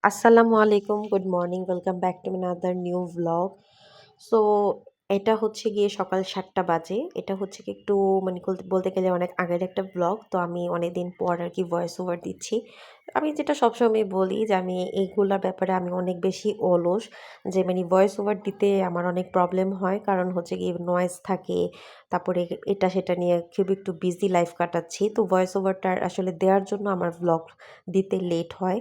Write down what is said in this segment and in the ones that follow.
আসসালামু আলাইকুম, good morning, welcome back to another new vlog. So এটা হচ্ছে গিয়ে সকাল ৭টা বাজে। এটা হচ্ছে কি একটু মানে বলতে গেলে অনেক আগের একটা ভ্লগ। তো আমি অনেকদিন পর আর কি ভয়েস ওভার দিচ্ছি। আমি যেটা সবসময় বলি যে আমি এইগুলার ব্যাপারে আমি অনেক বেশি অলস। যে মানে ভয়েস ওভার দিতে আমার অনেক প্রবলেম হয়। কারণ হচ্ছে গিয়ে নয়েজ থাকে। তারপরে এটা সেটা নিয়ে খুব একটু বিজি লাইফ কাটাচ্ছি। তো ভয়েস ওভারটা আসলে দেওয়ার জন্য আমার ভ্লগ দিতে লেট হয়।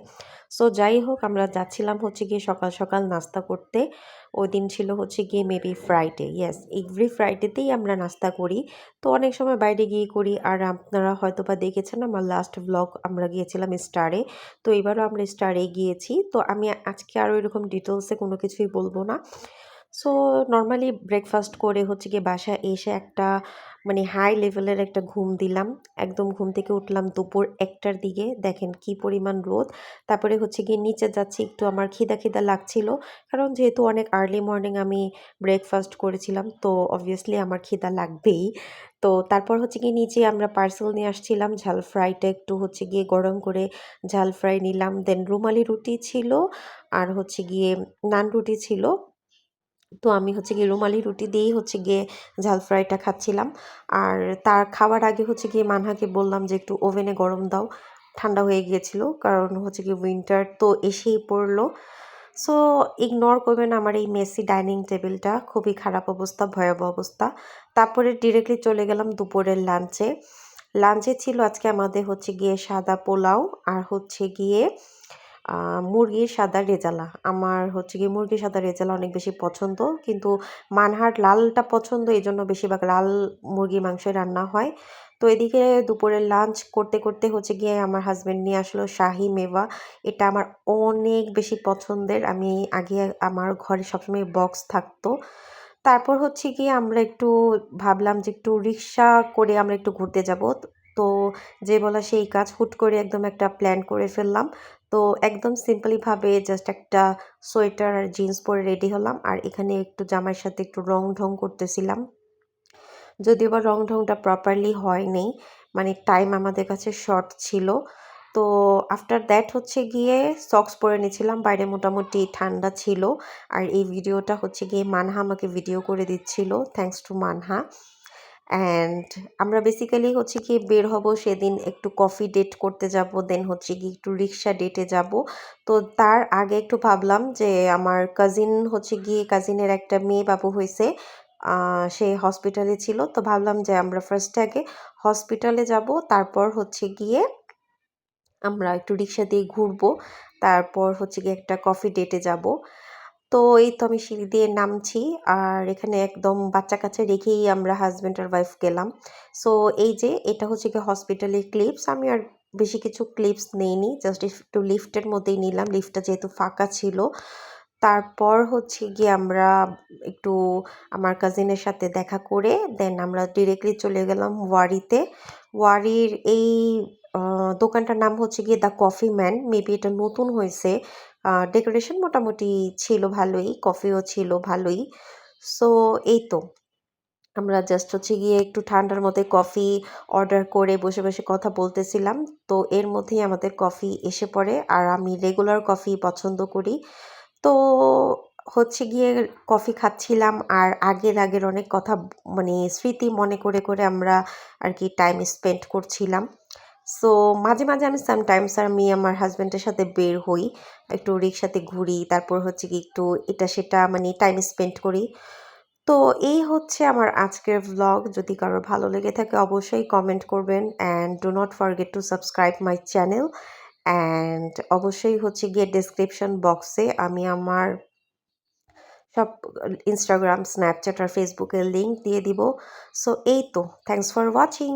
সো যাই হোক আমরা যাচ্ছিলাম হচ্ছে গিয়ে সকাল সকাল নাস্তা করতে। ওই দিন ছিল হচ্ছে গিয়ে মেবি ফ্রাইডে। ইয়েস, এভরি ফ্রাইডেতেই আমরা নাস্তা করি। তো অনেক সময় বাইরে গিয়ে করি। আর আপনারা হয়তোবা দেখেছেন আমার লাস্ট ভ্লগ আমরা গিয়েছিলাম স্টারে। তো এবারও আমরা স্টারে গিয়েছি। তো আমি আজকে আরও এরকম ডিটেলসে কোনো কিছুই বলবো না। সো নরমালি ব্রেকফাস্ট করে হচ্ছে গিয়ে বাসায় এসে একটা মানে হাই লেভেলের একটা ঘুম দিলাম। একদম ঘুম থেকে উঠলাম দুপুর ১টার দিকে। দেখেন কি পরিমাণ রোদ। তারপরে হচ্ছে গিয়ে নিচে যাচ্ছি, একটু আমার খিদা লাগছিল। কারণ যেহেতু অনেক আর্লি মর্নিং আমি ব্রেকফাস্ট করেছিলাম, তো অবভিয়াসলি আমার খিদা লাগবেই। তো তারপর হচ্ছে গিয়ে নিচে আমরা পার্সেল নিয়ে আসছিলাম। ঝাল ফ্রাইটা একটু হচ্ছে গিয়ে গরম করে ঝাল ফ্রাই নিলাম। দেন রুমালি রুটি ছিল আর হচ্ছে গিয়ে নান রুটি ছিল। তো আমি হচ্ছে গিয়ে রুমালি রুটি দিয়েই হচ্ছে গিয়ে ঝাল ফ্রাইটা খাচ্ছিলাম। আর তার খাওয়ার আগে হচ্ছে গিয়ে মানহাকে বললাম যে একটু ওভেনে গরম দাও। ঠান্ডা হয়ে গিয়েছিল, কারণ হচ্ছে গিয়ে উইন্টার তো এসেই পড়লো। সো ইগনোর করবেন আমার এই মেসি ডাইনিং টেবিলটা, খুবই খারাপ অবস্থা, ভয়াবহ অবস্থা। তারপরে ডিরেক্টলি চলে গেলাম দুপুরের লাঞ্চে। লাঞ্চে ছিল আজকে আমাদের হচ্ছে গিয়ে সাদা পোলাও আর হচ্ছে গিয়ে মুরগির সাদা রেজালা। আমার হচ্ছে গিয়ে মুরগির সাদা রেজালা অনেক বেশি পছন্দ। কিন্তু মানহার লালটা পছন্দ, এজন্য বেশিরভাগ লাল মুরগির মাংসই রান্না হয়। তো এদিকে দুপুরের লাঞ্চ করতে হচ্ছে গিয়ে আমার হাসব্যান্ড নিয়ে আসলো শাহি মেওয়া। এটা আমার অনেক বেশি পছন্দের। আমি আগে আমার ঘরে সবসময় বক্স থাকতো। তারপর হচ্ছে গিয়ে আমরা একটু ভাবলাম যে একটু রিক্সা করে আমরা একটু ঘুরতে যাব। তো যে বলা সেই কাজ, হুট করে একদম একটা প্ল্যান করে ফেললাম। তো একদম সিম্পলিভাবে জাস্ট একটা সোয়েটার আর জিন্স পরে রেডি হলাম। আর এখানে একটু জামার সাথে একটু রং-ঢং করতেছিলাম। যদিও বা রং-ঢংটা প্রপারলি হয়নি। মানে টাইম আমাদের কাছে শর্ট ছিল। তো আফটার দ্যাট হচ্ছে গিয়ে সক্স পরে নিয়েছিলাম। বাইরে মোটামুটি ঠান্ডা ছিল। আর এই ভিডিওটা হচ্ছে গিয়ে মানহা আমাকে ভিডিও করে দিচ্ছিল। Thanks to Manha. অ্যান্ড আমরা বেসিক্যালি হচ্ছে গিয়ে বের হব সেদিন, একটু কফি ডেট করতে যাব। দেন হচ্ছে গিয়ে একটু রিক্সা ডেটে যাব। তো তার আগে একটু ভাবলাম যে আমার কাজিন হচ্ছে গিয়ে কাজিনের একটা মেয়ে বাবু হয়েছে। সে হসপিটালে ছিল। তো ভাবলাম যে আমরা ফার্স্টে আগে হসপিটালে যাব, তারপর হচ্ছে গিয়ে আমরা একটু রিক্সা দিয়ে ঘুরবো। তারপর হচ্ছে গিয়ে একটা কফি ডেটে যাব। তো এই তো আমি সিঁড়ি দিয়ে নামছি। আর এখানে একদম বাচ্চা-কাচ্চা রেখেই আমরা হাসব্যান্ড আর ওয়াইফ গেলাম। সো এই যে এটা হচ্ছে গিয়ে হসপিটালের ক্লিপস। আমি আর বেশি কিছু ক্লিপস নেইনি। জাস্ট একটু লিফটের মধ্যেই নিলাম। লিফটটা যেহেতু ফাঁকা ছিল। তারপর হচ্ছে গিয়ে আমরা একটু আমার কাজিনের সাথে দেখা করে দেন আমরা ডিরেক্টলি চলে গেলাম ওয়ারিতে। ওয়ারির এই দোকানটার নাম হচ্ছে গিয়ে দ্য কফি ম্যান। মেবি এটা নতুন হয়েছে। ডেকোরেশন মোটামুটি ছিল ভালোই, কফিও ছিল ভালোই। সো এই তো আমরা জাস্ট হচ্ছে গিয়ে একটু ঠান্ডার মধ্যে কফি অর্ডার করে বসে কথা বলতেছিলাম। তো এর মধ্যেই আমাদের কফি এসে পড়ে। আর আমি রেগুলার কফি পছন্দ করি। তো হচ্ছে গিয়ে কফি খাচ্ছিলাম আর আগের অনেক কথা মানে স্মৃতি মনে করে আমরা আর কি টাইম স্পেন্ড করছিলাম। সো মাঝে আমি সামটাইমস আমি আমার হাসব্যান্ডের সাথে বের হই। একটু রিক্সাতে ঘুরি। তারপর হচ্ছে গিয়ে একটু এটা সেটা মানে টাইম স্পেন্ড করি। তো এই হচ্ছে আমার আজকের ভ্লগ। যদি কারোর ভালো লেগে থাকে অবশ্যই কমেন্ট করবেন। And do not forget to subscribe my channel. And অবশ্যই হচ্ছে গিয়ে ডেসক্রিপশন বক্সে আমি আমার সব ইনস্টাগ্রাম, স্ন্যাপচ্যাট আর ফেসবুকের লিঙ্ক দিয়ে দিব। সো এই তো, থ্যাংকস ফর ওয়াচিং।